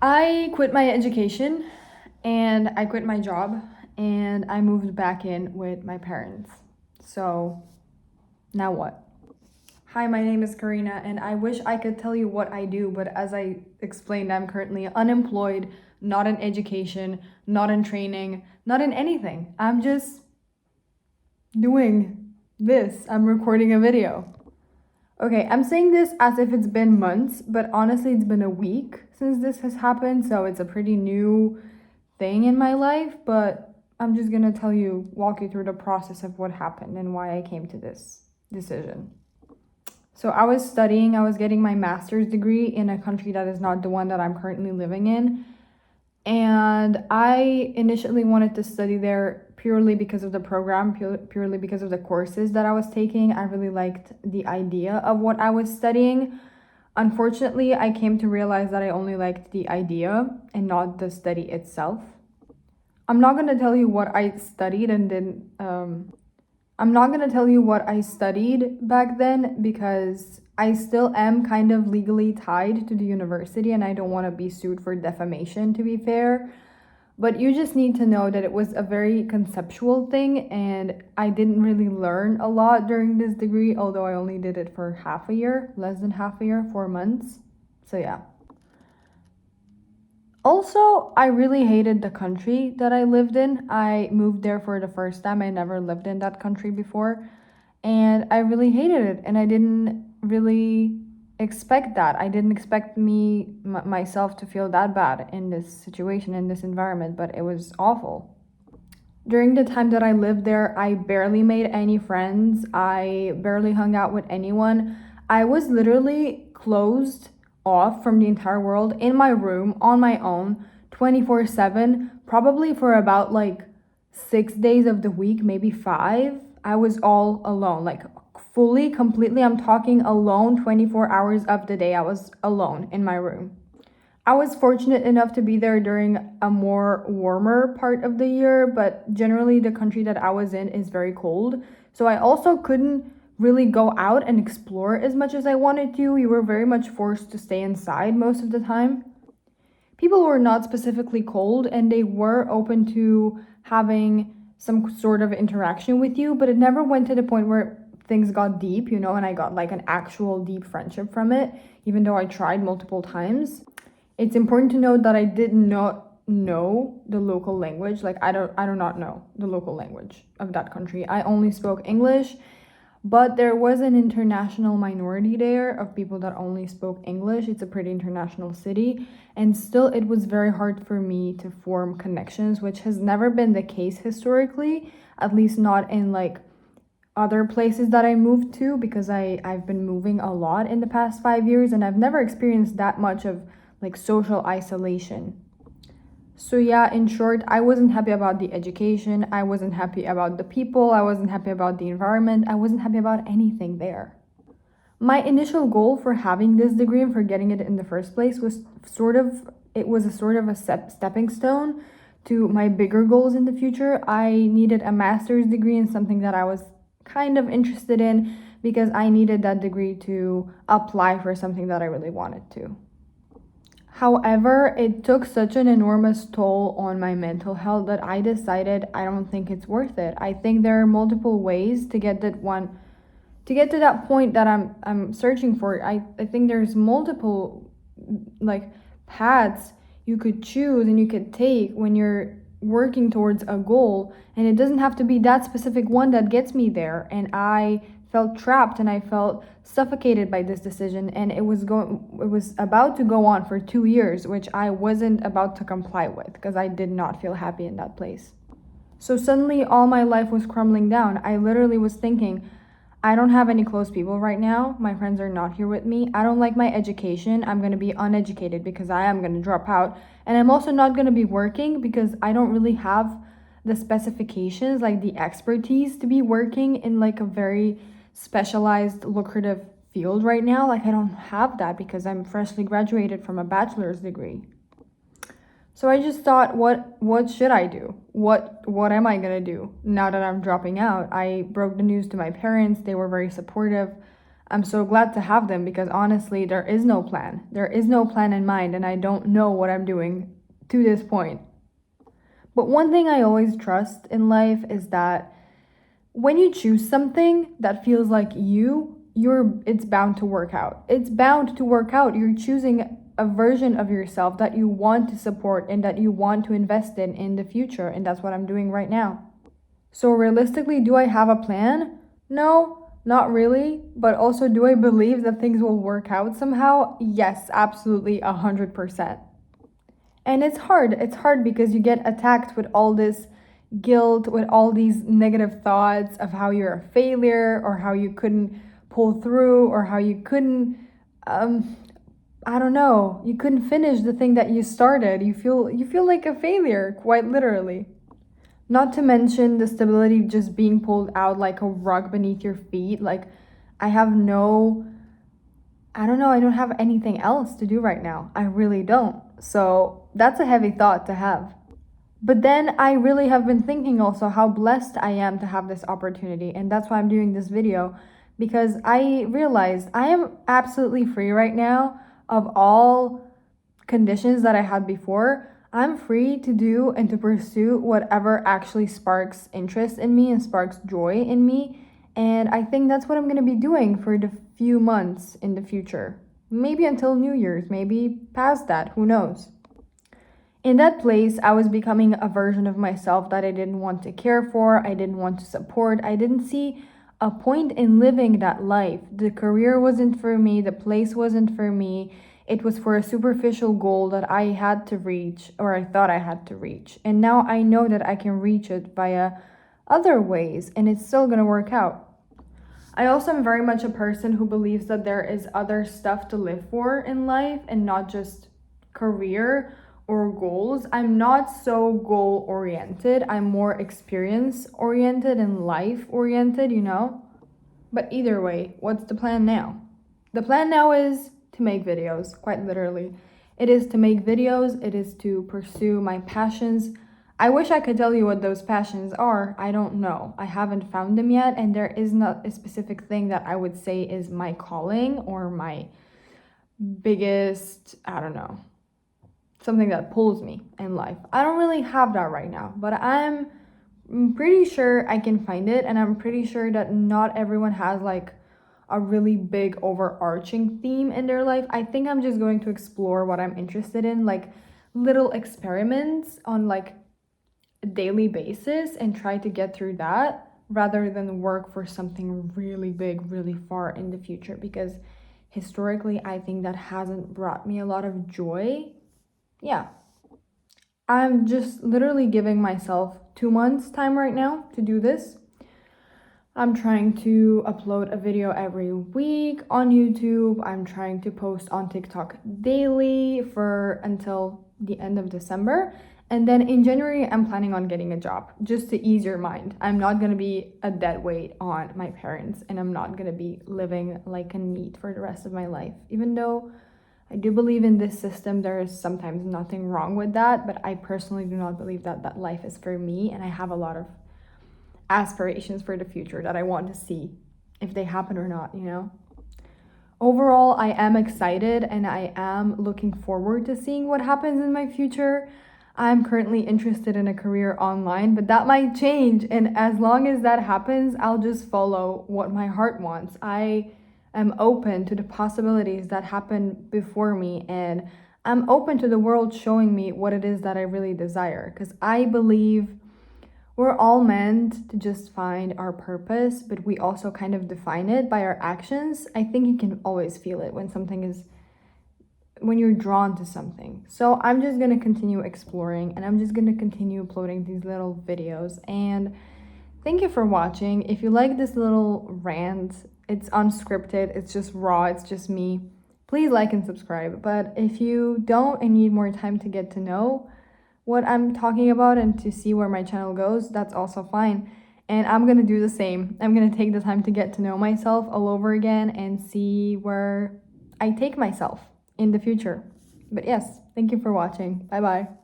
I quit my education and I quit my job and I moved back in with my parents. So, now what? Hi, my name is Karina and I wish I could tell you what I do, but as I explained, I'm currently unemployed, not in education, not in training, not in anything. I'm just doing this. I'm recording a video. Okay, I'm saying this as if it's been months, but honestly, it's been a week since this has happened, so it's a pretty new thing in my life. But I'm just gonna walk you through the process of what happened and why I came to this decision. So, I was getting my master's degree in a country that is not the one that I'm currently living in. And I initially wanted to study there purely because of the program, purely because of the courses that I was taking. I really liked the idea of what I was studying. Unfortunately, I came to realize that I only liked the idea and not the study itself. I'm not going to tell you what I studied and then I'm not going to tell you what I studied back then because I still am kind of legally tied to the university and I don't want to be sued for defamation, to be fair. But you just need to know that it was a very conceptual thing and I didn't really learn a lot during this degree, although I only did it for half a year, less than half a year, 4 months. So, yeah. Also, I really hated the country that I lived in. I moved there for the first time. I never lived in that country before. And I really hated it. And I didn't really expect that. I didn't expect myself to feel that bad in this situation, in this environment, but it was awful. During the time that I lived there, I barely made any friends. I barely hung out with anyone. I was literally closed off from the entire world in my room on my own 24/7, probably for about like 6 days of the week, maybe five. I was all alone, like fully, completely. I'm talking alone 24 hours of the day. I was alone in my room. I was fortunate enough to be there during a more warmer part of the year, but generally the country that I was in is very cold. So I also couldn't really go out and explore as much as I wanted to. You were very much forced to stay inside most of the time. People were not specifically cold and they were open to having some sort of interaction with you, but it never went to the point where things got deep, and I got like an actual deep friendship from it, even though I tried multiple times. It's important to note that I did not know the local language. Like I do not know the local language of that country. I only spoke English, but there was an international minority there of people that only spoke English. It's a pretty international city, and still it was very hard for me to form connections, which has never been the case historically, at least not in like other places that I moved to, because I've been moving a lot in the past 5 years and I've never experienced that much of like social isolation. So, yeah, in short, I wasn't happy about the education, I wasn't happy about the people, I wasn't happy about the environment, I wasn't happy about anything there. My initial goal for having this degree and for getting it in the first place was a sort of a stepping stone to my bigger goals in the future. I needed a master's degree in something that I was kind of interested in because I needed that degree to apply for something that I really wanted to. However, it took such an enormous toll on my mental health that I decided I don't think it's worth it. I think there are multiple ways to get to that point that I'm searching for. I think there's multiple like paths you could choose and you could take when you're working towards a goal, and it doesn't have to be that specific one that gets me there. And I felt trapped and I felt suffocated by this decision, and it was about to go on for 2 years, which I wasn't about to comply with because I did not feel happy in that place. So suddenly all my life was crumbling down. I literally was thinking, I don't have any close people right now. My friends are not here with me. I don't like my education. I'm going to be uneducated because I am going to drop out. And I'm also not going to be working because I don't really have the specifications, like the expertise to be working in like a very specialized, lucrative field right now. Like I don't have that because I'm freshly graduated from a bachelor's degree. So I just thought, what should I do? What am I gonna do now that I'm dropping out? I broke the news to my parents. They were very supportive. I'm so glad to have them because honestly, there is no plan. There is no plan in mind, and I don't know what I'm doing to this point. But one thing I always trust in life is that when you choose something that feels like it's bound to work out. It's bound to work out. You're choosing a version of yourself that you want to support and that you want to invest in the future, and that's what I'm doing right now. So realistically, do I have a plan? No, not really. But also, do I believe that things will work out somehow? Yes, absolutely, 100%. And it's hard. It's hard because you get attacked with all this guilt, with all these negative thoughts of how you're a failure or how you couldn't pull through or how you couldn't, I don't know, you couldn't finish the thing that you started. You feel like a failure, quite literally. Not to mention the stability just being pulled out like a rug beneath your feet. Like, I have no, I don't know, I don't have anything else to do right now. I really don't. So that's a heavy thought to have. But then I really have been thinking also how blessed I am to have this opportunity. And that's why I'm doing this video, because I realized I am absolutely free right now of all conditions that I had before. I'm free to do and to pursue whatever actually sparks interest in me and sparks joy in me. And I think that's what I'm going to be doing for the few months in the future. Maybe until New Year's, maybe past that, who knows. In that place, I was becoming a version of myself that I didn't want to care for, I didn't want to support, I didn't see a point in living that life. The career wasn't for me, the place wasn't for me. It was for a superficial goal that I had to reach, or I thought I had to reach. And now I know that I can reach it via other ways, and it's still gonna work out. I also am very much a person who believes that there is other stuff to live for in life and not just career or goals. I'm not so goal oriented. I'm more experience oriented and life oriented, But either way, what's the plan now? The plan now is to make videos, quite literally. It is to make videos, it is to pursue my passions. I wish I could tell you what those passions are. I don't know. I haven't found them yet, and there is not a specific thing that I would say is my calling or my biggest, I don't know, something that pulls me in life. I don't really have that right now, but I'm pretty sure I can find it, and I'm pretty sure that not everyone has like a really big overarching theme in their life. I think I'm just going to explore what I'm interested in, like little experiments on like a daily basis and try to get through that rather than work for something really big, really far in the future, because historically I think that hasn't brought me a lot of joy. Yeah. I'm just literally giving myself 2 months time right now to do this. I'm trying to upload a video every week on YouTube. I'm trying to post on TikTok daily until the end of December. And then in January, I'm planning on getting a job, just to ease your mind. I'm not going to be a dead weight on my parents, and I'm not going to be living like a NEET for the rest of my life, even though I do believe in this system. There is sometimes nothing wrong with that, but I personally do not believe that life is for me, and I have a lot of aspirations for the future that I want to see if they happen or not, Overall, I am excited and I am looking forward to seeing what happens in my future. I'm currently interested in a career online, but that might change, and as long as that happens, I'll just follow what my heart wants. I am open to the possibilities that happen before me, and I'm open to the world showing me what it is that I really desire, because I believe we're all meant to just find our purpose, but we also kind of define it by our actions. I think you can always feel it when you're drawn to something. So I'm just gonna continue exploring, and I'm just gonna continue uploading these little videos. And thank you for watching. If you like this little rant, it's unscripted, it's just raw, it's just me, please like and subscribe. But if you don't and need more time to get to know what I'm talking about and to see where my channel goes, that's also fine. And I'm gonna do the same. I'm gonna take the time to get to know myself all over again and see where I take myself in the future. But yes, thank you for watching. Bye bye.